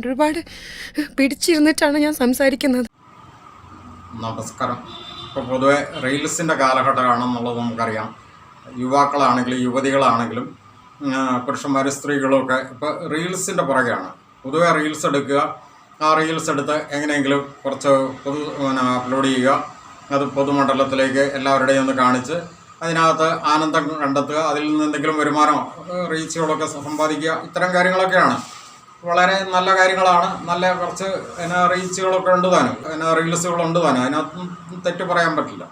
ഒരുപാട് പിടിച്ചിരുന്നിട്ടാണ് ഞാൻ സംസാരിക്കുന്നത്. നമസ്കാരം. ഇപ്പോൾ പൊതുവെ റീൽസിൻ്റെ കാലഘട്ടമാണെന്നുള്ളത് നമുക്കറിയാം. യുവാക്കളാണെങ്കിലും യുവതികളാണെങ്കിലും പുരുഷന്മാരും സ്ത്രീകളും ഒക്കെ ഇപ്പോൾ റീൽസിൻ്റെ പുറകെയാണ്. പൊതുവെ റീൽസ് എടുക്കുക, ആ റീൽസ് എടുത്ത് എങ്ങനെയെങ്കിലും കുറച്ച് അപ്ലോഡ് ചെയ്യുക, അത് പൊതുമണ്ഡലത്തിലേക്ക് എല്ലാവരുടെയും ഒന്ന് കാണിച്ച് അതിനകത്ത് ആനന്ദം കണ്ടെത്തുക, അതിൽ നിന്ന് എന്തെങ്കിലും വരുമാനമോ റീച്ചുകളൊക്കെ സമ്പാദിക്കുക, ഇത്തരം കാര്യങ്ങളൊക്കെയാണ്. വളരെ നല്ല കാര്യങ്ങളാണ്. നല്ല കുറച്ച് റീച്ചുകളൊക്കെ ഉണ്ട് താനും, റീൽസുകളുണ്ട് താനും, അതിനകത്ത് തെറ്റ് പറയാൻ പറ്റില്ല.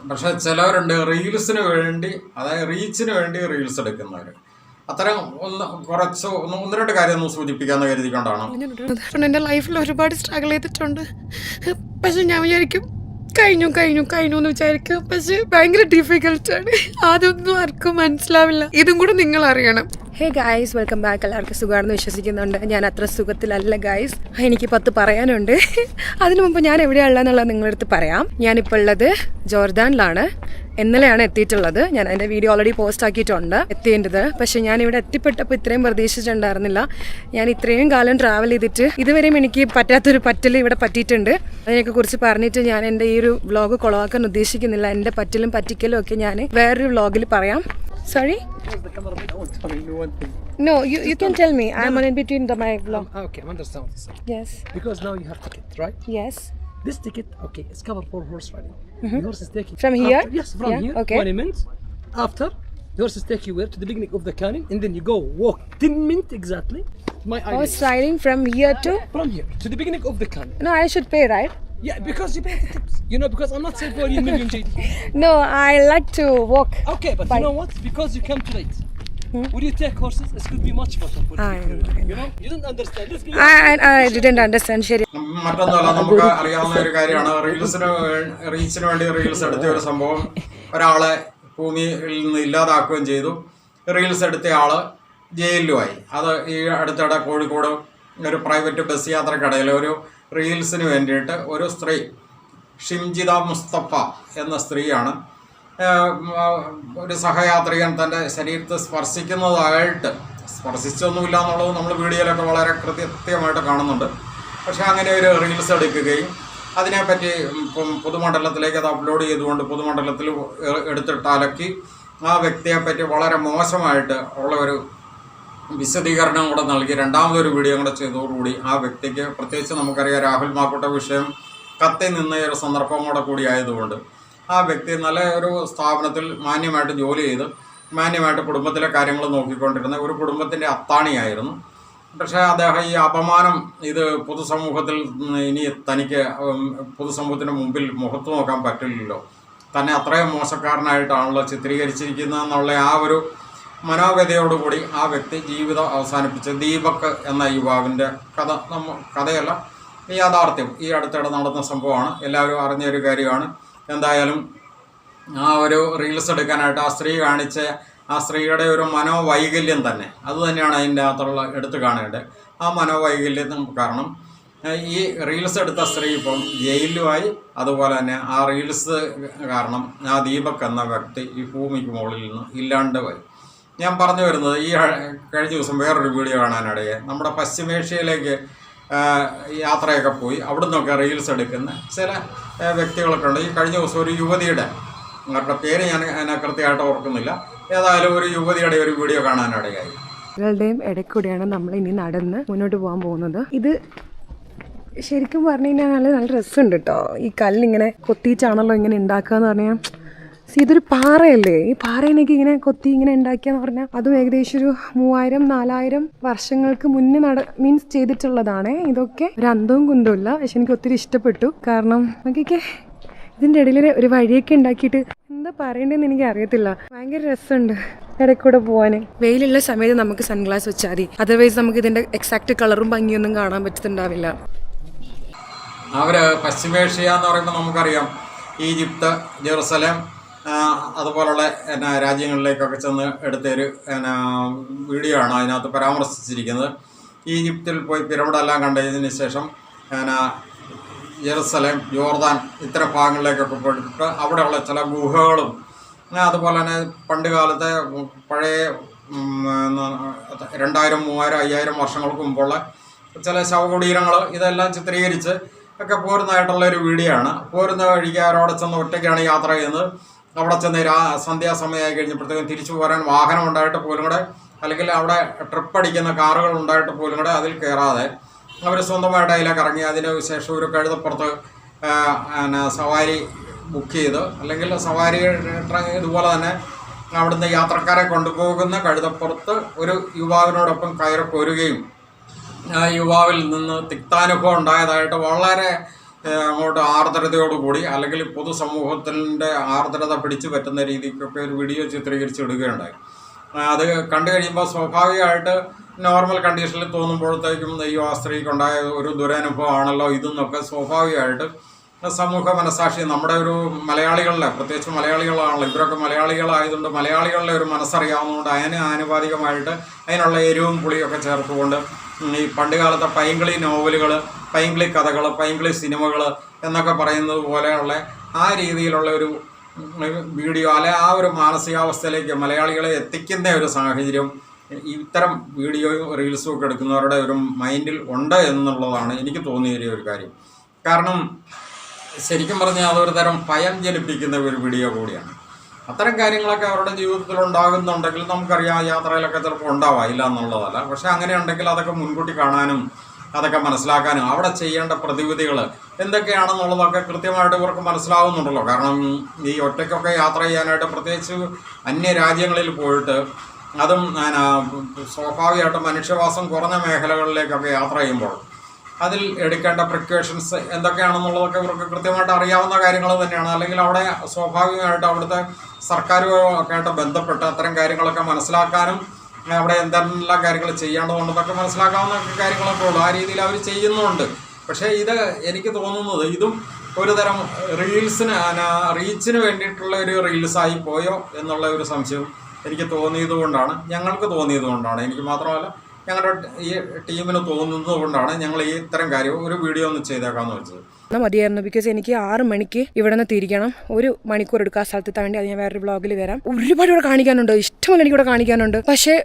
പക്ഷേ ചിലവരുണ്ട് റീൽസിന് വേണ്ടി, അതായത് റീച്ചിന് വേണ്ടി റീൽസ് എടുക്കുന്നവർ. അത്തരം ഒന്ന് രണ്ട് കാര്യം ഒന്ന് സൂചിപ്പിക്കാമെന്ന് കരുതിക്കൊണ്ടാണ്. എൻ്റെ ലൈഫിൽ ഒരുപാട് സ്ട്രഗിൾ ചെയ്തിട്ടുണ്ട്. പക്ഷെ ഞാൻ വിചാരിക്കും കഴിഞ്ഞു എന്ന് വിചാരിക്കും. പക്ഷെ ഭയങ്കര ഡിഫിക്കൽട്ടാണ്. അതൊന്നും ആർക്കും മനസ്സിലാവില്ല. ഇതും കൂടെ നിങ്ങൾ അറിയണം. Hey guys, welcome back. എല്ലാവർക്കും സുഖമാണെന്ന് വിശ്വസിക്കുന്നുണ്ട്. ഞാൻ അത്ര സുഖത്തിലല്ല ഗായ്സ്. എനിക്ക് 10 പറയാനുണ്ട്. അതിനു മുമ്പ് ഞാൻ എവിടെയുള്ളതെന്നുള്ളത് നിങ്ങളുടെ അടുത്ത് പറയാം. ഞാനിപ്പോൾ ഉള്ളത് ജോർദാനിലാണ്. ഇന്നലെയാണ് എത്തിയിട്ടുള്ളത്. ഞാൻ അതിൻ്റെ വീഡിയോ ഓൾറെഡി പോസ്റ്റ് ആക്കിയിട്ടുണ്ട് എത്തിയേണ്ടത്. പക്ഷേ ഞാനിവിടെ എത്തിപ്പെട്ടപ്പോൾ ഇത്രയും പ്രതീക്ഷിച്ചിട്ടുണ്ടായിരുന്നില്ല. ഞാൻ ഇത്രയും കാലം ട്രാവൽ ചെയ്തിട്ട് ഇതുവരെയും എനിക്ക് പറ്റാത്തൊരു പറ്റൽ ഇവിടെ പറ്റിയിട്ടുണ്ട്. അതിനെയൊക്കെ കുറിച്ച് പറഞ്ഞിട്ട് ഞാൻ എൻ്റെ ഈ ഒരു വ്ളോഗ് കൊളവാക്കാൻ ഉദ്ദേശിക്കുന്നില്ല. എൻ്റെ പറ്റലും പറ്റിക്കലും ഒക്കെ ഞാൻ വേറൊരു വ്ളോഗിൽ പറയാം. Sorry? No, you can tell me. I'm in between my vlog. Okay, I understand. Yes. Because now you have ticket, right? Yes. This ticket, okay, it's covered for horse riding. The horse is taking From here? After, yes, from here. Okay. 20 minutes. After, the horse is take you where to the beginning of the canyon, and then you go walk 10 minutes exactly. My idea. Horse riding from here to? From here to the beginning of the canyon. No, I should pay, right? Yeah, because you pay the tips. You know, because I'm not saying for you million JD. No, I like to walk. Okay, but you know what? Because you come too late. Would you take horses? It could be much better for you. You know, you don't understand. Let's give I didn't understand. ശരി. മറ്റൊന്നുമല്ല, നമുക്ക് അറിയാവുന്ന ഒരു കാര്യമാണ്. റീച്ചിന് വേണ്ടി reels എടുത്ത ഒരു സംഭവം ഒരാളെ ഭൂമിയിൽ നിന്ന് ഇല്ലാതാക്കുകയും ചെയ്തു. റീൽസ് എടുത്ത ആള് ജയിലിലുമായി. അത് ഈ അടുത്തിടെ കോഴിക്കോട് ഒരു പ്രൈവറ്റ് ബസ് യാത്രക്കിടയിൽ ഒരു റീൽസിന് വേണ്ടിയിട്ട് ഒരു സ്ത്രീ, ഷിംജിത മുസ്തഫ എന്ന സ്ത്രീയാണ്, ഒരു സഹയാത്രികൻ തൻ്റെ ശരീരത്തെ സ്പർശിച്ചൊന്നുമില്ല എന്നുള്ളത് നമ്മൾ വീഡിയോയിലൊക്കെ വളരെ കൃത്യമായിട്ട് കാണുന്നുണ്ട്. പക്ഷേ അങ്ങനെ ഒരു റീൽസ് എടുക്കുകയും അതിനെപ്പറ്റി പൊതുമണ്ഡലത്തിലേക്ക് അത് അപ്ലോഡ് ചെയ്തുകൊണ്ട് പൊതുമണ്ഡലത്തിൽ എടുത്തിട്ട് അലക്കി ആ വ്യക്തിയെപ്പറ്റി വളരെ മോശമായിട്ട് ഉള്ള ഒരു വിശദീകരണം കൂടെ നൽകി രണ്ടാമതൊരു വീഡിയോ കൂടെ ചെയ്തതോടുകൂടി ആ വ്യക്തിക്ക്, പ്രത്യേകിച്ച് നമുക്കറിയാം രാഹുൽ മാക്കൂട്ട വിഷയം കത്തി നിന്ന ഒരു സന്ദർഭം കൂടി ആയതുകൊണ്ട് ആ വ്യക്തി നല്ല ഒരു സ്ഥാപനത്തിൽ മാന്യമായിട്ട് ജോലി ചെയ്ത് മാന്യമായിട്ട് കുടുംബത്തിലെ കാര്യങ്ങൾ നോക്കിക്കൊണ്ടിരുന്ന ഒരു കുടുംബത്തിൻ്റെ അത്താണിയായിരുന്നു. പക്ഷേ അദ്ദേഹം ഈ അപമാനം ഇത് പൊതുസമൂഹത്തിൽ ഇനി തനിക്ക് പൊതുസമൂഹത്തിന് മുമ്പിൽ മുഖത്ത് നോക്കാൻ പറ്റില്ലല്ലോ, തന്നെ അത്രയും മോശക്കാരനായിട്ടാണല്ലോ ചിത്രീകരിച്ചിരിക്കുന്നതെന്നുള്ള ആ ഒരു മനോഗതയോടുകൂടി ആ വ്യക്തി ജീവിതം അവസാനിപ്പിച്ച ദീപക് എന്ന യുവാവിൻ്റെ കഥയല്ല, യാഥാർത്ഥ്യം ഈ അടുത്തിടെ നടന്ന സംഭവമാണ്. എല്ലാവരും അറിഞ്ഞൊരു കാര്യമാണ്. എന്തായാലും ആ ഒരു റീൽസ് എടുക്കാനായിട്ട് ആ സ്ത്രീ കാണിച്ച ആ സ്ത്രീയുടെ ഒരു മനോവൈകല്യം തന്നെ, അതുതന്നെയാണ് അതിൻ്റെ അകത്തുള്ള എടുത്തു കാണേണ്ടത്. ആ മനോവൈകല്യം കാരണം ഈ റീൽസ് എടുത്ത സ്ത്രീ ഇപ്പം ജയിലുമായി. അതുപോലെ തന്നെ ആ റീൽസ് കാരണം ആ ദീപക് എന്ന വ്യക്തി ഈ ഭൂമിക്ക് മുകളിൽ നിന്ന് ഇല്ലാണ്ട് പോയി. ഞാൻ പറഞ്ഞു വരുന്നത്, ഈ കഴിഞ്ഞ ദിവസം വേറൊരു വീഡിയോ കാണാനിടയായി. നമ്മുടെ പശ്ചിമേഷ്യയിലേക്ക് യാത്രയൊക്കെ പോയി അവിടെ നിന്നൊക്കെ റീൽസ് എടുക്കുന്ന ചില വ്യക്തികളൊക്കെ ഉണ്ട്. ഈ കഴിഞ്ഞ ദിവസം ഒരു യുവതിയുടെ, അവരുടെ പേര് ഞാൻ കൃത്യമായിട്ട് ഓർക്കുന്നില്ല, ഏതായാലും ഒരു യുവതിയുടെ ഒരു വീഡിയോ കാണാനിടയായി. കളുടെയും ഇടയ്ക്കൂടെയാണ് നമ്മൾ ഇനി നടന്ന് മുന്നോട്ട് പോകാൻ പോകുന്നത്. ഇത് ശരിക്കും പറഞ്ഞു കഴിഞ്ഞാൽ നല്ല രസമുണ്ട് കേട്ടോ. ഈ കല്ലിങ്ങനെ കൊത്തിയിട്ടാണല്ലോ ഇങ്ങനെ ഉണ്ടാക്കുക എന്ന് പറഞ്ഞാൽ. ഇതൊരു പാറയല്ലേ, ഈ പാറയിലേക്ക് ഇങ്ങനെ കൊത്തി ഇങ്ങനെ ഉണ്ടാക്കിയെന്ന് പറഞ്ഞാൽ അതും ഏകദേശം ഒരു 3000-4000 വർഷങ്ങൾക്ക് മുന്നേ മീൻസ് ചെയ്തിട്ടുള്ളതാണ്. ഇതൊക്കെ ഒരു അന്തവും കുന്തവും ഇല്ല. പക്ഷെ എനിക്ക് ഒത്തിരി ഇഷ്ടപ്പെട്ടു. കാരണം നോക്കിയൊക്കെ ഇതിൻ്റെ ഇടയിൽ ഒരു വഴിയൊക്കെ ഉണ്ടാക്കിയിട്ട് എന്താ പറയണ്ടതെന്ന് എനിക്ക് അറിയത്തില്ല. ഭയങ്കര രസമുണ്ട് ഇടയ്ക്കൂടെ പോകാൻ. വെയിലുള്ള സമയത്ത് നമുക്ക് സൺഗ്ലാസ് വെച്ചാൽ മതി, അതർവൈസ് നമുക്ക് ഇതിൻ്റെ എക്സാക്ട് കളറും ഭംഗിയൊന്നും കാണാൻ പറ്റുന്നുണ്ടാവില്ല. അവർ പശ്ചിമേഷ്യ എന്ന് പറയുമ്പോൾ നമുക്കറിയാം ഈജിപ്ത്, ജെറുസലേം അതുപോലുള്ള രാജ്യങ്ങളിലേക്കൊക്കെ ചെന്ന് എടുത്തൊരു വീഡിയോ ആണ് അതിനകത്ത് പരാമർശിച്ചിരിക്കുന്നത്. ഈജിപ്തിൽ പോയി പിരമിഡെല്ലാം കണ്ടതിന് ശേഷം ജെറുസലേം, ജോർദാൻ ഇത്തരം ഭാഗങ്ങളിലേക്കൊക്കെ പോയിട്ട് അവിടെയുള്ള ചില ഗുഹകളും അതുപോലെ തന്നെ പണ്ട് കാലത്തെ പഴയ 2000, 3000, 5000 വർഷങ്ങൾക്ക് മുമ്പുള്ള ചില ശവകുടീരങ്ങൾ ഇതെല്ലാം ചിത്രീകരിച്ച് ഒക്കെ പോരുന്നതായിട്ടുള്ള ഒരു വീഡിയോ ആണ്. പോരുന്ന വഴിക്ക് അവരവിടെ ചെന്ന് ഒറ്റയ്ക്കാണ് യാത്ര ചെയ്യുന്നത്. അവിടെ ചെന്ന് സന്ധ്യാസമയമായി കഴിഞ്ഞപ്പോഴത്തേക്കും തിരിച്ചു പോരാൻ വാഹനം ഉണ്ടായിട്ട് പോലും കൂടെ, അല്ലെങ്കിൽ അവിടെ ട്രിപ്പ് അടിക്കുന്ന കാറുകൾ ഉണ്ടായിട്ട് പോലും കൂടെ അതിൽ കയറാതെ അവർ സ്വന്തമായിട്ട് അതിലേക്ക് ഇറങ്ങി അതിന് ശേഷം ഒരു കഴുതപ്പുറത്ത് സവാരി ബുക്ക് ചെയ്ത്, അല്ലെങ്കിൽ സവാരി ഇതുപോലെ തന്നെ അവിടുന്ന് യാത്രക്കാരെ കൊണ്ടുപോകുന്ന കഴുതപ്പുറത്ത് ഒരു യുവാവിനോടൊപ്പം കയറി പോരുകയും ആ യുവാവിൽ നിന്ന് തിക്താനുഭവം ഉണ്ടായതായിട്ട് വളരെ അങ്ങോട്ട് ആർദ്രതയോടുകൂടി, അല്ലെങ്കിൽ പൊതുസമൂഹത്തിൻ്റെ ആർദ്രത പിടിച്ചു പറ്റുന്ന രീതിക്കൊക്കെ ഒരു വീഡിയോ ചിത്രീകരിച്ചിടുകയുണ്ടായി. അത് കണ്ടു കഴിയുമ്പോൾ സ്വാഭാവികമായിട്ട് നോർമൽ കണ്ടീഷനിൽ തോന്നുമ്പോഴത്തേക്കും അയ്യോ ആ സ്ത്രീക്കുണ്ടായ ഒരു ദുരനുഭവമാണല്ലോ ഇതെന്നൊക്കെ സ്വാഭാവികമായിട്ട് സമൂഹ മനസാക്ഷി നമ്മുടെ ഒരു മലയാളികളുടെ, പ്രത്യേകിച്ച് മലയാളികളാണല്ലോ ഇവരൊക്കെ മലയാളികളായതുകൊണ്ട് മലയാളികളുടെ ഒരു മനസ്സറിയാവുന്നതുകൊണ്ട് അതിന് ആനുപാതികമായിട്ട് അതിനുള്ള എരിവും പുളിയൊക്കെ ചേർത്തുകൊണ്ട് ഈ പണ്ടുകാലത്തെ പൈങ്കിളി നോവലുകൾ, പൈങ്കിളി കഥകൾ, പൈങ്കിളി സിനിമകൾ എന്നൊക്കെ പറയുന്നത് പോലെയുള്ള ആ രീതിയിലുള്ള ഒരു വീഡിയോ അല്ലെ ആ ഒരു മാനസികാവസ്ഥയിലേക്ക് മലയാളികളെ എത്തിക്കുന്ന ഒരു സാഹചര്യം ഇത്തരം വീഡിയോയും റീൽസും ഒക്കെ എടുക്കുന്നവരുടെ ഒരു മൈൻഡിൽ ഉണ്ട് എന്നുള്ളതാണ് എനിക്ക് തോന്നിയ ഒരു കാര്യം. കാരണം ശരിക്കും പറഞ്ഞാൽ അതൊരു തരം ഭയം ജനിപ്പിക്കുന്ന ഒരു വീഡിയോ കൂടിയാണ്. അത്തരം കാര്യങ്ങളൊക്കെ അവരുടെ ജീവിതത്തിൽ ഉണ്ടാകുന്നുണ്ടെങ്കിൽ നമുക്കറിയാം യാത്രയിലൊക്കെ ചിലപ്പോൾ ഉണ്ടാവില്ല എന്നുള്ളതല്ല. പക്ഷേ അങ്ങനെ ഉണ്ടെങ്കിൽ അതൊക്കെ മുൻകൂട്ടി കാണാനും അതൊക്കെ മനസ്സിലാക്കാനും അവിടെ ചെയ്യേണ്ട പ്രതിവിധികൾ എന്തൊക്കെയാണെന്നുള്ളതൊക്കെ കൃത്യമായിട്ട് ഇവർക്ക് മനസ്സിലാവുന്നുണ്ടല്ലോ. കാരണം ഈ ഒറ്റയ്ക്കൊക്കെ യാത്ര ചെയ്യാനായിട്ട്, പ്രത്യേകിച്ച് അന്യരാജ്യങ്ങളിൽ പോയിട്ട്, അതും സ്വാഭാവികമായിട്ട് മനുഷ്യവാസം കുറഞ്ഞ മേഖലകളിലേക്കൊക്കെ യാത്ര ചെയ്യുമ്പോൾ അതിൽ എടുക്കേണ്ട പ്രിക്കോഷൻസ് എന്തൊക്കെയാണെന്നുള്ളതൊക്കെ ഇവർക്ക് കൃത്യമായിട്ട് അറിയാവുന്ന കാര്യങ്ങൾ തന്നെയാണ്. അല്ലെങ്കിൽ അവിടെ സ്വാഭാവികമായിട്ട് അവിടുത്തെ സർക്കാരുമൊക്കെ ആയിട്ട് ബന്ധപ്പെട്ട് അത്തരം കാര്യങ്ങളൊക്കെ മനസ്സിലാക്കാനും അവിടെ എന്തെല്ലാം കാര്യങ്ങൾ ചെയ്യേണ്ടതുണ്ടെന്നൊക്കെ മനസ്സിലാക്കാവുന്ന കാര്യങ്ങളൊക്കെ ഉള്ളൂ. ആ രീതിയിൽ അവർ ചെയ്യുന്നുണ്ട്. പക്ഷേ ഇത് എനിക്ക് തോന്നുന്നത് ഇതും ഒരു തരം റീച്ചിന് വേണ്ടിയിട്ടുള്ള ഒരു റീൽസായി പോയോ എന്നുള്ള ഒരു സംശയം എനിക്ക് തോന്നിയതുകൊണ്ടാണ്, ഞങ്ങൾക്ക് തോന്നിയതുകൊണ്ടാണ്, എനിക്ക് മാത്രമല്ല ഞങ്ങളുടെ ഈ ടീമിന് തോന്നുന്നത് കൊണ്ടാണ് ഞങ്ങൾ ഈ ഇത്തരം കാര്യം ഒരു വീഡിയോ ഒന്ന് ചെയ്തേക്കാന്ന് വെച്ചത്. മതിയായിരുന്നു. ബിക്കോസ് എനിക്ക് 6 മണിക്ക് ഇവിടെ നിന്ന് തിരിക്കണം. 1 മണിക്കൂർ എടുക്കുക ആ സ്ഥലത്ത് താണ്ടി. അത് ഞാൻ വേറൊരു വ്ളോഗിൽ വരാം. ഒരുപാട് ഇവിടെ കാണിക്കാനുണ്ട്, ഇഷ്ടമല്ല എനിക്കിവിടെ കാണിക്കാനുണ്ട്. പക്ഷേ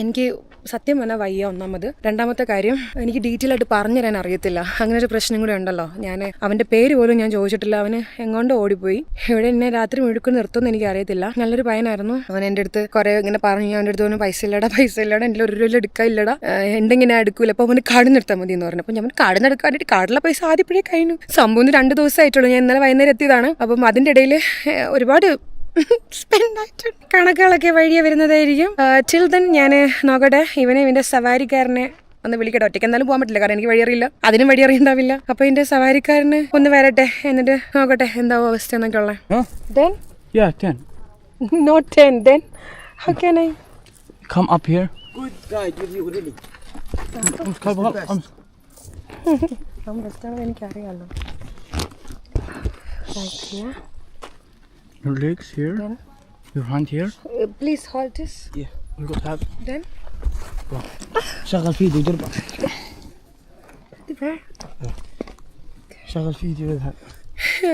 എനിക്ക് സത്യം പറഞ്ഞാൽ വയ്യ ഒന്നാമത്. രണ്ടാമത്തെ കാര്യം, എനിക്ക് ഡീറ്റെയിൽ ആയിട്ട് പറഞ്ഞു തരാൻ അറിയത്തില്ല. അങ്ങനെ ഒരു പ്രശ്നം കൂടെ ഉണ്ടല്ലോ. ഞാൻ അവൻ്റെ പേര് പോലും ഞാൻ ചോദിച്ചിട്ടില്ല. അവന് എങ്ങോട്ട് ഓടിപ്പോയി. ഇവിടെ എന്നെ രാത്രി മുഴുക്ക നിർത്തുമെന്ന് എനിക്ക് അറിയത്തില്ല. നല്ലൊരു പയ്യനായിരുന്നു. അവൻ എൻ്റെ അടുത്ത് കുറേ ഇങ്ങനെ പറഞ്ഞു. അവൻ്റെ അടുത്ത് അവന് പൈസ ഇല്ലടാ എൻ്റെ 1 രൂപ എടുക്കാനില്ലടാ, ഉണ്ടെങ്കിൽ ഞാൻ എടുക്കൂല. അപ്പോൾ അവന് കാർഡ് നിർത്താൻ മതി എന്ന് പറഞ്ഞു. അപ്പോൾ ഞാൻ കാർഡ് എടുക്കാൻ വേണ്ടിയിട്ട് കാർഡിലെ പൈസ ആദ്യപ്പോഴേ കഴിഞ്ഞു. സംഭവം 2 ദിവസമായിട്ടുള്ളൂ. ഞാൻ ഇന്നലെ വൈകുന്നേരം എത്തിയതാണ്. അപ്പം അതിൻ്റെ ഇടയിൽ ഒരുപാട് കണക്കുകളൊക്കെ വഴിയെ വരുന്നതായിരിക്കും. ടിൽ ദെൻ ഞാൻ നോക്കട്ടെ, ഇവൻ്റെ സവാരിക്കാരനെ ഒന്ന് വിളിക്കട്ടെ. ഒറ്റയ്ക്ക് എന്തായാലും പോകാൻ പറ്റില്ല, കാരണം എനിക്ക് വഴിയറിയില്ല, അതിനും വഴിയറിയുണ്ടാവില്ല. അപ്പോൾ എൻ്റെ സവാരിക്കാരന് ഒന്ന് വരട്ടെ, എന്നിട്ട് നോക്കട്ടെ എന്താവും അവസ്ഥ എന്നൊക്കെ ഉള്ളത്. Then? Yeah, 10. Not 10, then how can I? Come up here. Good guide with you, really. എനിക്കറിയാലോ. Your legs here. Then? Your hand here. Please hold this. Yeah. We got have. Then? شغل فيديو جربه. Where? شغل فيديو اذهب.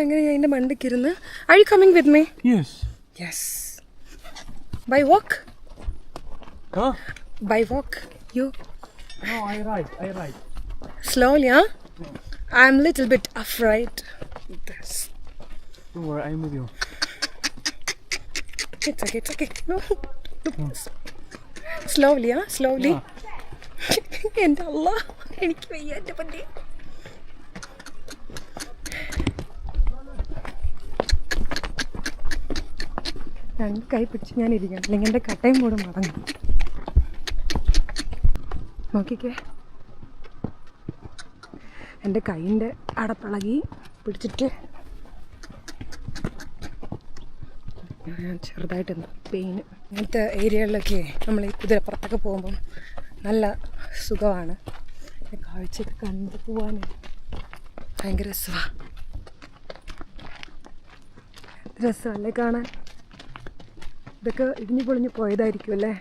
അങ്ങനെ ഞാൻ എൻ്റെ മണ്ടയ്ക്കിരുന്ന്. Are you coming with me? Yes. Yes. By walk? Huh? By walk? You? No, I ride. Slowly, huh? I'm a little bit afraid. This. Don't worry, I'm with you. It's okay. No. Slowly, huh? Slowly. എൻ്റെ അല്ലാ, എനിക്ക് വയ്യ എൻ്റെ പറ്റി. രണ്ട് കൈ പിടിച്ച് ഞാൻ ഇരിക്കണം, അല്ലെങ്കിൽ എൻ്റെ കട്ടയും കൂടെ മടങ്ങും. നോക്കിക്കേ, എൻ്റെ കൈയിൻ്റെ അടപ്പിളകി പിടിച്ചിട്ട് ചെറുതായിട്ട് എന്താ പെയിന്. ഇങ്ങനത്തെ ഏരിയകളിലൊക്കെ നമ്മൾ ഈ കുതിരപ്പുറത്തൊക്കെ പോകുമ്പം നല്ല സുഖമാണ്. കാഴ്ചയൊക്കെ കണ്ടു പോകാൻ ഭയങ്കര രസമല്ലേ കാണാൻ. ഇതൊക്കെ ഇടിഞ്ഞു പൊളിഞ്ഞു പോയതായിരിക്കും അല്ലേ.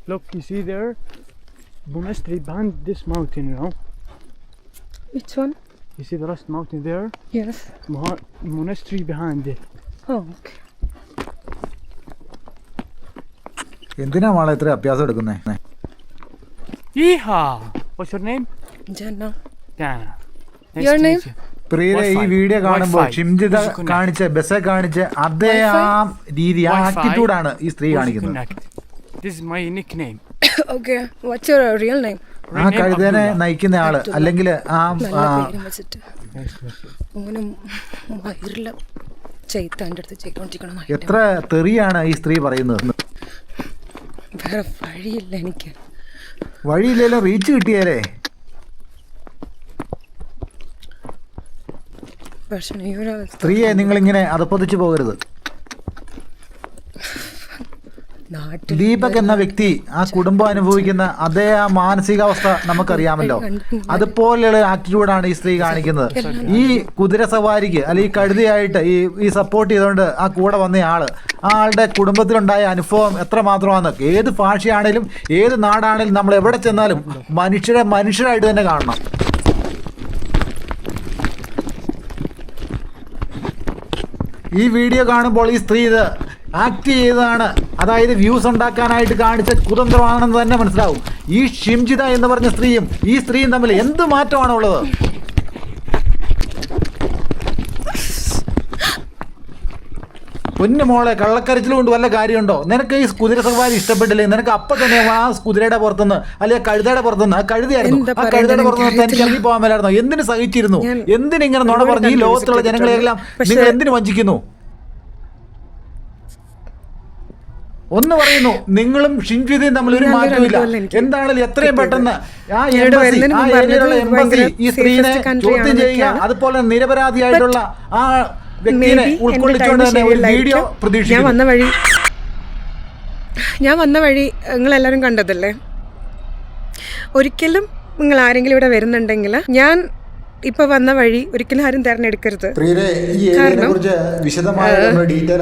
Look, you see there? Monastery behind this mountain, you know? Which one? You see the last mountain there? Yes. Monastery behind it. Oh, okay. എന്തിനാ മോളെ ഇത്ര അഭ്യാസം എടുക്കുന്നേ? Yeehaw! What's your name? Jana. Dana. Nice Your to name? meet you. പ്രിയരെ ഈ Wi-Fi. Video കാണുമ്പോൾ Wi-Fi. Shimjitha Who's connect? കാണിച്ച bus കാണിച്ച് അതേ ആ രീതി ആ Wi-Fi. ആറ്റിറ്റ്യൂഡാണ് ഈ സ്ത്രീ Who's കാണിക്കുന്നത്. connect? This is my nickname. Okay. What's your real name? ആ Real name കഴുതനെ Abdullah. നയിക്കുന്ന ആള് അല്ലെങ്കിൽ ആ നല്ല പേരും വെച്ചിട്ട് അങ്ങനെ വയറില ചെയ്ത്താൻ്റെ അടുത്ത് ചെയ്തോണ്ടിരിക്കണം. എത്ര തെറിയാണ് ഈ സ്ത്രീ പറയുന്നത്. വേറെ വഴിയില്ല എനിക്ക്. വഴിയില്ലല്ലോ, റീച്ച് കിട്ടിയാലേ. പക്ഷേ ഈ ഒരു സ്ത്രീയെ നിങ്ങളിങ്ങനെ അതപ്പതിച്ചു പോകരുത്. നാട്ടിൽ ദീപക് എന്ന വ്യക്തി ആ കുടുംബം അനുഭവിക്കുന്ന അതേ ആ മാനസികാവസ്ഥ നമുക്കറിയാമല്ലോ. അതുപോലെയുള്ള ആറ്റിറ്റ്യൂഡാണ് ഈ സ്ത്രീ കാണിക്കുന്നത്. ഈ കുതിര സവാരിക്ക് അല്ലെങ്കിൽ ഈ കഴുതയായിട്ട് ഈ സപ്പോർട്ട് ചെയ്തുകൊണ്ട് ആ കൂടെ വന്ന ആള്, ആ ആളുടെ കുടുംബത്തിലുണ്ടായ അനുഭവം എത്രമാത്രമാണ്. ഏത് ഭാഷയാണേലും ഏത് നാടാണേലും നമ്മൾ എവിടെ ചെന്നാലും മനുഷ്യരായിട്ട് തന്നെ കാണണം. ഈ വീഡിയോ കാണുമ്പോൾ ഈ സ്ത്രീ ഇത് ആക്ട് ചെയ്തതാണ്, അതായത് വ്യൂസ് ഉണ്ടാക്കാനായിട്ട് കാണിച്ച കുതന്ത്രമാണെന്ന് തന്നെ മനസ്സിലാവും. ഈ ഷിംജിത എന്ന് പറഞ്ഞ സ്ത്രീയും ഈ സ്ത്രീയും തമ്മിൽ എന്ത് മാറ്റമാണ് ഉള്ളത്? പൊന്നു മോളെ, കള്ളക്കരച്ചിൽ കൊണ്ട് വല്ല കാര്യമുണ്ടോ? നിനക്ക് ഈ കുതിര സവാരി ഇഷ്ടപ്പെട്ടില്ലേ? നിനക്ക് അപ്പം തന്നെ ആ കുതിരയുടെ പുറത്തുനിന്ന് അല്ലെങ്കിൽ കഴുതയുടെ പുറത്തുനിന്ന്, ആ കഴുതയായിരുന്നു, ആ കഴുതയുടെ പുറത്തുനിന്ന് എനിക്ക് ഇറങ്ങി പോകാൻ മേലായിരുന്നോ? എന്തിനു സഹിച്ചിരുന്നു? എന്തിനിങ്ങനെ നുണ പറഞ്ഞു? ഈ ലോകത്തുള്ള ജനങ്ങളെല്ലാം നിങ്ങൾ എന്തിനു വഞ്ചിക്കുന്നു? ഒന്ന് പറയുന്നു, നിങ്ങളും ഷിംജിതയും തമ്മിൽ ഒരു മാറ്റമില്ല. എന്താണെങ്കിലും എത്രയും പെട്ടെന്ന് ആ ഏരിയയിലുള്ള എംബസി ഈ സ്ത്രീനെ ചോദ്യം ചെയ്യുക, അതുപോലെ നിരപരാധിയായിട്ടുള്ള ആ വ്യക്തിയെ ഉൾക്കൊള്ളിച്ചുകൊണ്ട് തന്നെ ഒരു വീഡിയോ പ്രതീക്ഷിക്കുന്നു. ഞാൻ വന്ന വഴി നിങ്ങളെല്ലാവരും കണ്ടതല്ലേ. ഒരിക്കലും നിങ്ങൾ ആരെങ്കിലും ഇവിടെ വരുന്നുണ്ടെങ്കിൽ ഞാൻ ഇപ്പൊ വന്ന വഴി ഒരിക്കലും ആരും തെരഞ്ഞെടുക്കരുത്. കാരണം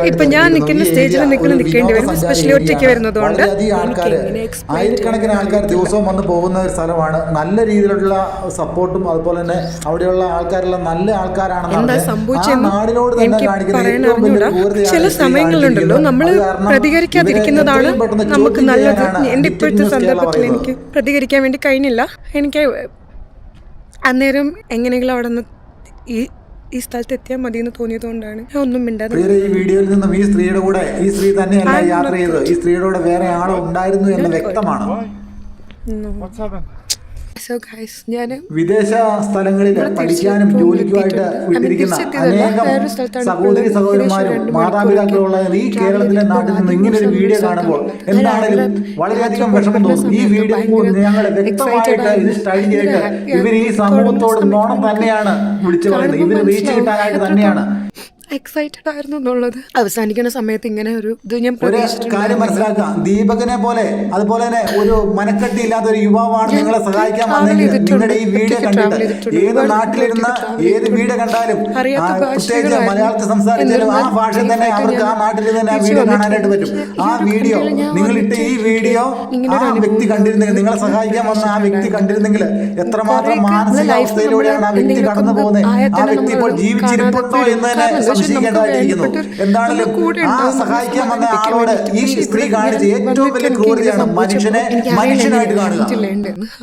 ഇപ്പൊ ഞാൻ നിൽക്കുന്ന സ്റ്റേജിൽ നിൽക്കേണ്ടി വരും, സ്പെഷ്യലി ഒറ്റയ്ക്ക് വരുന്നതുകൊണ്ട്. ആയിരക്കണക്കിന് ആൾക്കാർ ദിവസവും വന്ന് പോകുന്ന ഒരു സ്ഥലമാണ്. നല്ല രീതിയിലുള്ള സപ്പോർട്ടും അതുപോലെ തന്നെ അവിടെയുള്ള ആൾക്കാരെല്ലാം നല്ല ആൾക്കാരാണെന്ന് നാടിനോട് തന്നെ കാണിക്കുന്ന ചില സമയങ്ങളുണ്ടല്ലോ നമ്മൾ പ്രതികരിക്കാതിരിക്കുന്നതാണ് നമുക്ക് നല്ലത്. എന്റെ ഇപ്പോഴത്തെ സന്ദർഭത്തിൽ എനിക്ക് പ്രതികരിക്കാൻ വേണ്ടി കഴിഞ്ഞില്ല. എനിക്ക് അന്നേരം എങ്ങനെയെങ്കിലും അവിടെ നിന്ന് ഈ സ്ഥലത്ത് എത്തിയാൽ മതി എന്ന് തോന്നിയതുകൊണ്ടാണ് ഞാൻ ഒന്നും മിണ്ടാതെ. ഈ വീഡിയോയിൽ നിന്നും ഈ സ്ത്രീയുടെ കൂടെ ഈ സ്ത്രീ തന്നെയല്ല യാത്ര ചെയ്ത്, ഈ സ്ത്രീയുടെ കൂടെ വേറെ ആളോ ഉണ്ടായിരുന്നു എന്ന് വ്യക്തമാണ്. വിദേശ സ്ഥലങ്ങളിൽ പഠിക്കാനും ജോലിക്കുമായിട്ട് വിട്ടിരിക്കുന്ന അനേകം സഹോദരി സഹോദരന്മാരും മാതാപിതാക്കളുള്ള ഈ കേരളത്തിലെ നാട്ടിൽ നിന്ന് ഇങ്ങനെ ഒരു വീഡിയോ കാണുമ്പോൾ എന്താണെങ്കിലും വളരെയധികം വിഷമം തോന്നും. ഈ വീഡിയോ ഞങ്ങൾ വ്യക്തമായിട്ട് ഇത് സ്റ്റഡി ചെയ്തിട്ട് ഇവർ ഈ സമൂഹത്തോട് നോണം തന്നെയാണ് വിളിച്ചു പറയുന്നത്. ഇവർ റീച്ച് കിട്ടാനായിട്ട് തന്നെയാണ് എക്സൈറ്റഡ് ആയിരുന്നു എന്നുള്ളത്. അവസാനിക്കുന്ന സമയത്ത് ഇങ്ങനെ ഒരു ഇത് ഞാൻ ഒരു കാര്യം മനസ്സിലാക്കാം. ദീപകിനെ പോലെ അതുപോലെ തന്നെ ഒരു മനക്കെട്ടി ഇല്ലാത്ത ഒരു യുവാവാണ് നിങ്ങളെ സഹായിക്കാൻ വന്നെങ്കിൽ നിങ്ങളുടെ ഈ വീഡിയോ കണ്ടിട്ട് ഏത് നാട്ടിലിരുന്ന് ഏത് വീഡിയോ കണ്ടാലും പ്രത്യേകിച്ച് മലയാളത്തിൽ സംസാരിച്ചാലും ആ ഭാഷ തന്നെ അവർക്ക് ആ നാട്ടിൽ തന്നെ ആ വീഡിയോ കാണാനായിട്ട് പറ്റും. ആ വീഡിയോ നിങ്ങളിട്ട് ഈ വീഡിയോ ആ വ്യക്തി കണ്ടിരുന്നെങ്കിൽ, നിങ്ങളെ സഹായിക്കാൻ വന്ന ആ വ്യക്തി കണ്ടിരുന്നെങ്കിൽ എത്രമാത്രം മാനസികാവസ്ഥയിലൂടെയാണ് ആ വ്യക്തി കടന്നു പോകുന്നത്. ആ വ്യക്തി ഇപ്പോൾ ജീവിച്ചിരിപ്പുണ്ടോ എന്ന് തന്നെ സംശയിക്കേണ്ടതായിട്ടിരിക്കുന്നു. എന്താണെങ്കിലും ആ സഹായിക്കാൻ വന്ന ആളോട് ഈ സ്ത്രീ കാണിച്ച ഏറ്റവും വലിയ ക്രൂരതയാണ് മനുഷ്യനെ മനുഷ്യനായിട്ട് കാണുക.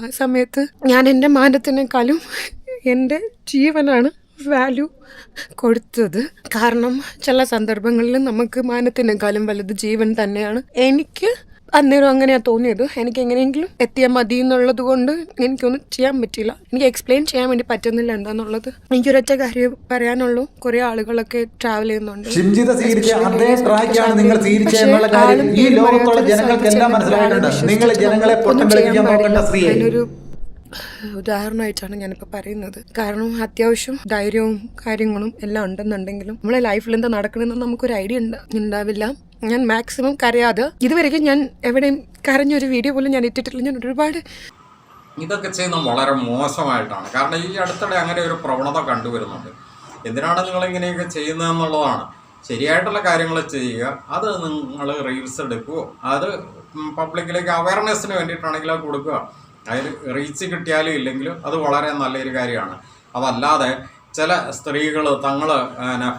ആ സമയത്ത് ഞാൻ എൻ്റെ മാനത്തിനേക്കാളും എൻ്റെ ജീവനാണ് വാല്യൂ കൊടുത്തത്. കാരണം ചില സന്ദർഭങ്ങളിൽ നമുക്ക് മാനത്തിനേക്കാളും വലുത് ജീവൻ തന്നെയാണ്. എനിക്ക് അന്നേരം അങ്ങനെയാണ് തോന്നിയത്. എനിക്ക് എങ്ങനെയെങ്കിലും എത്തിയാൽ മതി എന്നുള്ളത് കൊണ്ട് എനിക്കൊന്നും ചെയ്യാൻ പറ്റില്ല. എനിക്ക് എക്സ്പ്ലെയിൻ ചെയ്യാൻ വേണ്ടി പറ്റുന്നില്ല എന്താന്നുള്ളത്. എനിക്കൊരൊറ്റ കാര്യം പറയാനുള്ളൂ, കുറെ ആളുകളൊക്കെ ട്രാവൽ ചെയ്യുന്നുണ്ട്. അതിനൊരു ഉദാഹരണമായിട്ടാണ് ഞാനിപ്പോൾ പറയുന്നത്. കാരണം അത്യാവശ്യം ധൈര്യവും കാര്യങ്ങളും എല്ലാം ഉണ്ടെന്നുണ്ടെങ്കിലും നമ്മളെ ലൈഫിൽ എന്താ നടക്കണമെന്ന് നമുക്കൊരു ഐഡിയ ഉണ്ടാവില്ല. ഞാൻ മാക്സിമം കരയാതെ, ഇതുവരെയും ഞാൻ എവിടെയും കരഞ്ഞൊരു വീഡിയോ പോലും ഞാൻ ഇട്ടിട്ടില്ല. ഞാൻ ഒരുപാട് ഇതൊക്കെ ചെയ്യുന്നത് വളരെ മോശമായിട്ടാണ്. കാരണം ഈ അടുത്തിടെ അങ്ങനെ ഒരു പ്രവണത കണ്ടുവരുന്നുണ്ട്. എന്തിനാണ് നിങ്ങൾ ഇങ്ങനെയൊക്കെ ചെയ്യുന്നതെന്നുള്ളതാണ്. ശരിയായിട്ടുള്ള കാര്യങ്ങൾ ചെയ്യുക. അത് നിങ്ങൾ റീൽസ് എടുക്കുകയോ അത് പബ്ലിക്കിലേക്ക് അവയർനെസ്സിന് വേണ്ടിയിട്ടാണെങ്കിൽ അത് കൊടുക്കുക. അതിൽ റീച്ച് കിട്ടിയാലും ഇല്ലെങ്കിലും അത് വളരെ നല്ലൊരു കാര്യമാണ്. അതല്ലാതെ ചില സ്ത്രീകൾ തങ്ങൾ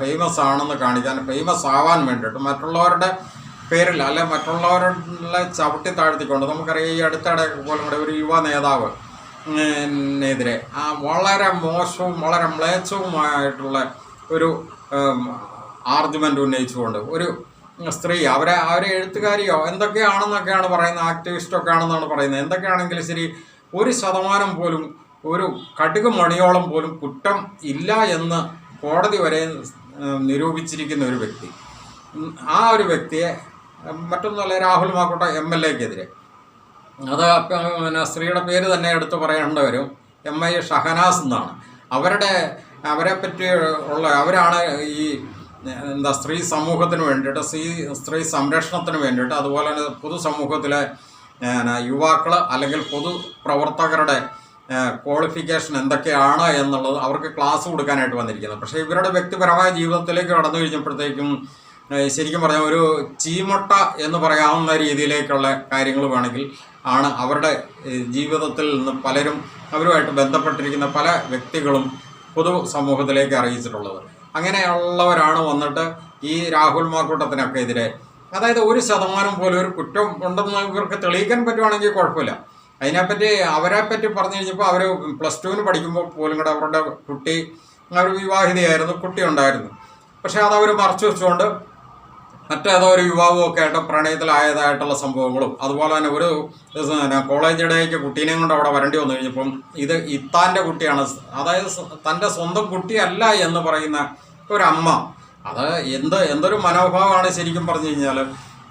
ഫേമസ് ആണെന്ന് കാണിക്കാൻ, ഫേമസ് ആവാൻ വേണ്ടിയിട്ട് മറ്റുള്ളവരുടെ പേരിൽ അല്ലെ മറ്റുള്ളവരുടെ ചവിട്ടി താഴ്ത്തിക്കൊണ്ട്, നമുക്കറിയാം ഈ അടുത്തിടെ പോലും കൂടെ ഒരു യുവ നേതാവ് എതിരെ വളരെ മോശവും വളരെ മ്ലേച്ഛവുമായിട്ടുള്ള ഒരു ആർഗ്യുമെൻ്റ് ഉന്നയിച്ചുകൊണ്ട് ഒരു സ്ത്രീ അവരെ എഴുത്തുകാരിയോ എന്തൊക്കെയാണെന്നൊക്കെയാണ് പറയുന്നത്, ആക്ടിവിസ്റ്റൊക്കെ ആണെന്നാണ് പറയുന്നത്. എന്തൊക്കെയാണെങ്കിലും ശരി, 1% പോലും, ഒരു കടുക് മണിയോളം പോലും കുറ്റം ഇല്ല എന്ന് കോടതി വരെ നിരൂപിച്ചിരിക്കുന്ന ഒരു വ്യക്തി. ആ ഒരു വ്യക്തിയെ മറ്റൊന്നുമല്ല, രാഹുൽ മാക്കൂട്ട MLA-ക്കെതിരെ, അത് പിന്നെ സ്ത്രീയുടെ പേര് തന്നെ എടുത്തു പറയേണ്ടി വരും, MI ഷഹനാസ് എന്നാണ്. അവരെ പറ്റി അവരാണ് ഈ സ്ത്രീ സമൂഹത്തിന് വേണ്ടിയിട്ട്, സ്ത്രീ സംരക്ഷണത്തിന് വേണ്ടിയിട്ട്, അതുപോലെ തന്നെ പൊതുസമൂഹത്തിലെ യുവാക്കൾ അല്ലെങ്കിൽ പൊതുപ്രവർത്തകരുടെ ക്വാളിഫിക്കേഷൻ എന്തൊക്കെയാണ് എന്നുള്ളത് അവർക്ക് ക്ലാസ് കൊടുക്കാനായിട്ട് വന്നിരിക്കുന്നത്. പക്ഷേ ഇവരുടെ വ്യക്തിപരമായ ജീവിതത്തിലേക്ക് കടന്നു കഴിഞ്ഞപ്പോഴത്തേക്കും ശരിക്കും പറഞ്ഞാൽ ഒരു ചീമൊട്ട എന്ന് പറയാവുന്ന രീതിയിലേക്കുള്ള കാര്യങ്ങൾ വേണമെങ്കിൽ ആണ് അവരുടെ ജീവിതത്തിൽ നിന്ന് പലരും അവരുമായിട്ട് ബന്ധപ്പെട്ടിരിക്കുന്ന പല വ്യക്തികളും പൊതു സമൂഹത്തിലേക്ക് അറിയിച്ചിട്ടുള്ളത്. അങ്ങനെയുള്ളവരാണ് വന്നിട്ട് ഈ രാഹുൽ മാക്കൂട്ടത്തിനൊക്കെ എതിരെ, അതായത് 1% പോലും ഒരു കുറ്റം ഉണ്ടെന്ന് ഇവർക്ക് തെളിയിക്കാൻ പറ്റുവാണെങ്കിൽ കുഴപ്പമില്ല. അതിനെപ്പറ്റി അവരെപ്പറ്റി പറഞ്ഞു കഴിഞ്ഞപ്പോൾ അവർ +2 പഠിക്കുമ്പോൾ പോലും കൂടെ അവരുടെ കുട്ടി, അവർ വിവാഹിതയായിരുന്നു, കുട്ടി ഉണ്ടായിരുന്നു. പക്ഷേ അതവർ മറച്ചു വെച്ചുകൊണ്ട് മറ്റേതോ ഒരു യുവാവും ഒക്കെ ആയിട്ട് പ്രണയത്തിലായതായിട്ടുള്ള സംഭവങ്ങളും, അതുപോലെ തന്നെ ഒരു കോളേജ് ഇടയ്ക്ക് കുട്ടീനെയും കൊണ്ട് അവിടെ വരേണ്ടി വന്നു കഴിഞ്ഞപ്പം ഇത് ഇത്താൻ്റെ കുട്ടിയാണ്, അതായത് തൻ്റെ സ്വന്തം കുട്ടിയല്ല എന്ന് പറയുന്ന ഒരമ്മ, അത് എന്തൊരു മനോഭാവമാണ് ശരിക്കും പറഞ്ഞു കഴിഞ്ഞാൽ.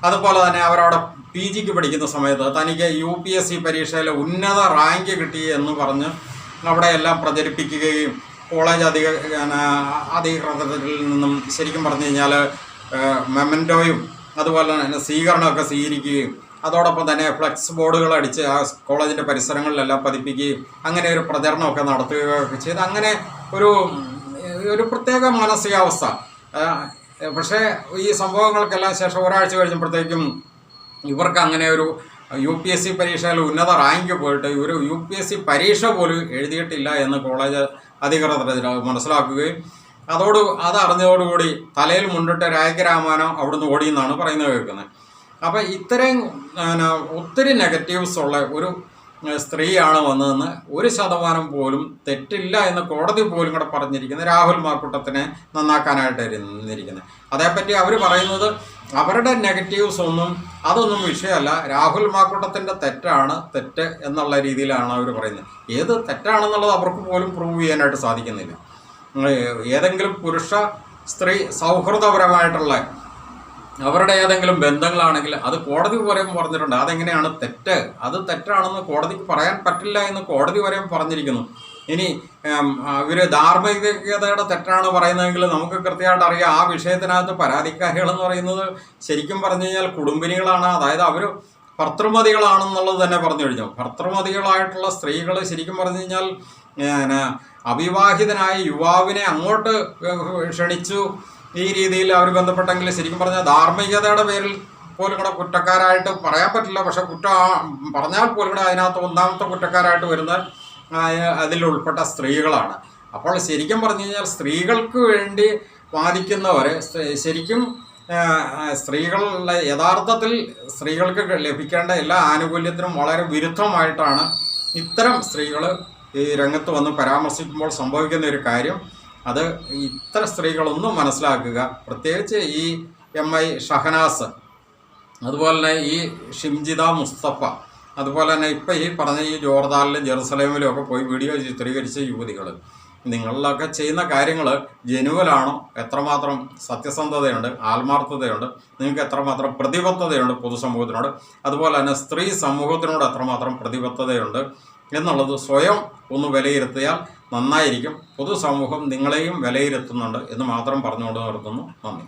അതുപോലെ തന്നെ അവരവിടെ PGക്ക് പഠിക്കുന്ന സമയത്ത് തനിക്ക് UPSC പരീക്ഷയിൽ ഉന്നത റാങ്ക് കിട്ടി എന്ന് പറഞ്ഞ് അവിടെയെല്ലാം പ്രചരിപ്പിക്കുകയും കോളേജ് അധികൃതരിൽ നിന്നും ശരിക്കും പറഞ്ഞു കഴിഞ്ഞാൽ മെമൻറ്റോയും അതുപോലെ തന്നെ സ്വീകരണമൊക്കെ സ്വീകരിക്കുകയും അതോടൊപ്പം തന്നെ ഫ്ലെക്സ് ബോർഡുകൾ അടിച്ച് ആ കോളേജിൻ്റെ പരിസരങ്ങളിലെല്ലാം പതിപ്പിക്കുകയും അങ്ങനെ ഒരു പ്രചരണമൊക്കെ നടത്തുകയൊക്കെ ചെയ്ത് അങ്ങനെ ഒരു പ്രത്യേക മാനസികാവസ്ഥ. പക്ഷേ ഈ സംഭവങ്ങൾക്കെല്ലാം ശേഷം ഒരാഴ്ച കഴിഞ്ഞപ്പോഴത്തേക്കും ഇവർക്ക് അങ്ങനെ ഒരു UPSC പരീക്ഷയിൽ ഉന്നത റാങ്ക് പോയിട്ട് ഒരു UPSC പരീക്ഷ പോലും എഴുതിയിട്ടില്ല എന്ന് കോളേജ് അധികൃതർ മനസ്സിലാക്കുകയും അതറിഞ്ഞതോടുകൂടി തലയിൽ മുണ്ടിട്ട് രാജരാമാനം അവിടുന്ന് ഓടിയെന്നാണ് പറയുന്നത് കേൾക്കുന്നത്. അപ്പോൾ ഇത്രയും ഒത്തിരി നെഗറ്റീവ്സ് ഉള്ള ഒരു സ്ത്രീയാണ് വന്നതെന്ന് 1% പോലും തെറ്റില്ല എന്ന് കോടതി പോലും കൂടെ പറഞ്ഞിരിക്കുന്നത് രാഹുൽ മാക്കൂട്ടത്തിനെ നന്നാക്കാനായിട്ട് ഇരുന്നിരിക്കുന്നത്. അതേപ്പറ്റി അവർ പറയുന്നത് അവരുടെ നെഗറ്റീവ്സ് അതൊന്നും വിഷയമല്ല, രാഹുൽ മാക്കൂട്ടത്തിൻ്റെ തെറ്റ് എന്നുള്ള രീതിയിലാണ് അവർ പറയുന്നത്. ഏത് തെറ്റാണെന്നുള്ളത് അവർക്ക് പോലും പ്രൂവ് ചെയ്യാനായിട്ട് സാധിക്കുന്നില്ല. ഏതെങ്കിലും പുരുഷ സ്ത്രീ സൗഹൃദപരമായിട്ടുള്ള അവരുടെ ഏതെങ്കിലും ബന്ധങ്ങളാണെങ്കിൽ അത് കോടതി വരെയും പറഞ്ഞിട്ടുണ്ട്. അതെങ്ങനെയാണ് അത് തെറ്റാണെന്ന് കോടതിക്ക് പറയാൻ പറ്റില്ല എന്ന് കോടതി വരെയും പറഞ്ഞിരിക്കുന്നു. ഇനി ഇവർ ധാർമ്മികതയുടെ തെറ്റാണ് പറയുന്നതെങ്കിൽ നമുക്ക് കൃത്യമായിട്ട് അറിയാം ആ വിഷയത്തിനകത്ത് പരാതിക്കാരികളെന്ന് പറയുന്നത് ശരിക്കും പറഞ്ഞു കഴിഞ്ഞാൽ കുടുംബിനികളാണ്. അതായത് അവർ ഭർത്തൃമതികളാണെന്നുള്ളത് തന്നെ പറഞ്ഞു കഴിഞ്ഞു. ഭർത്തൃമതികളായിട്ടുള്ള സ്ത്രീകൾ ശരിക്കും പറഞ്ഞു കഴിഞ്ഞാൽ അവിവാഹിതനായ യുവാവിനെ അങ്ങോട്ട് ക്ഷണിച്ചു ഈ രീതിയിൽ അവർ ബന്ധപ്പെട്ടെങ്കിൽ ശരിക്കും പറഞ്ഞാൽ ധാർമ്മികതയുടെ പേരിൽ പോലും കൂടെ കുറ്റക്കാരായിട്ട് പറയാൻ പറ്റില്ല. പക്ഷെ പറഞ്ഞാൽ പോലും കൂടെ അതിനകത്ത് ഒന്നാമത്തെ കുറ്റക്കാരായിട്ട് വരുന്ന അതിൽ ഉൾപ്പെട്ട സ്ത്രീകളാണ്. അപ്പോൾ ശരിക്കും പറഞ്ഞു കഴിഞ്ഞാൽ സ്ത്രീകൾക്ക് വേണ്ടി വാദിക്കുന്നവർ ശരിക്കും സ്ത്രീകളുടെ യഥാർത്ഥത്തിൽ സ്ത്രീകൾക്ക് ലഭിക്കേണ്ട എല്ലാ ആനുകൂല്യത്തിനും വളരെ വിരുദ്ധമായിട്ടാണ് ഇത്തരം സ്ത്രീകൾ ഈ രംഗത്ത് വന്ന് പരാമർശിക്കുമ്പോൾ സംഭവിക്കുന്ന ഒരു കാര്യം. അത് ഇത്തരം സ്ത്രീകളൊന്നും മനസ്സിലാക്കുക. പ്രത്യേകിച്ച് ഈ MI ഷഹനാസ്, അതുപോലെ തന്നെ ഈ ഷിംജിത മുസ്തഫ, അതുപോലെ തന്നെ ഇപ്പം ഈ പറഞ്ഞ ഈ ജോർദാനിലും ജെറുസലേമിലും ഒക്കെ പോയി വീഡിയോ ചിത്രീകരിച്ച യുവതികൾ, നിങ്ങളിലൊക്കെ ചെയ്യുന്ന കാര്യങ്ങൾ ജനുവലാണോ, എത്രമാത്രം സത്യസന്ധതയുണ്ട്, ആത്മാർത്ഥതയുണ്ട്, നിങ്ങൾക്ക് എത്രമാത്രം പ്രതിബദ്ധതയുണ്ട് പൊതുസമൂഹത്തിനോട്, അതുപോലെ തന്നെ സ്ത്രീ സമൂഹത്തിനോട് എത്രമാത്രം പ്രതിബദ്ധതയുണ്ട് എന്നുള്ളത് സ്വയം ഒന്ന് വിലയിരുത്തിയാൽ നന്നായിരിക്കും. പൊതുസമൂഹം നിങ്ങളെയും വിലയിരുത്തുന്നുണ്ട് എന്ന് മാത്രം പറഞ്ഞുകൊണ്ട് നിർത്തുന്നു. നന്ദി.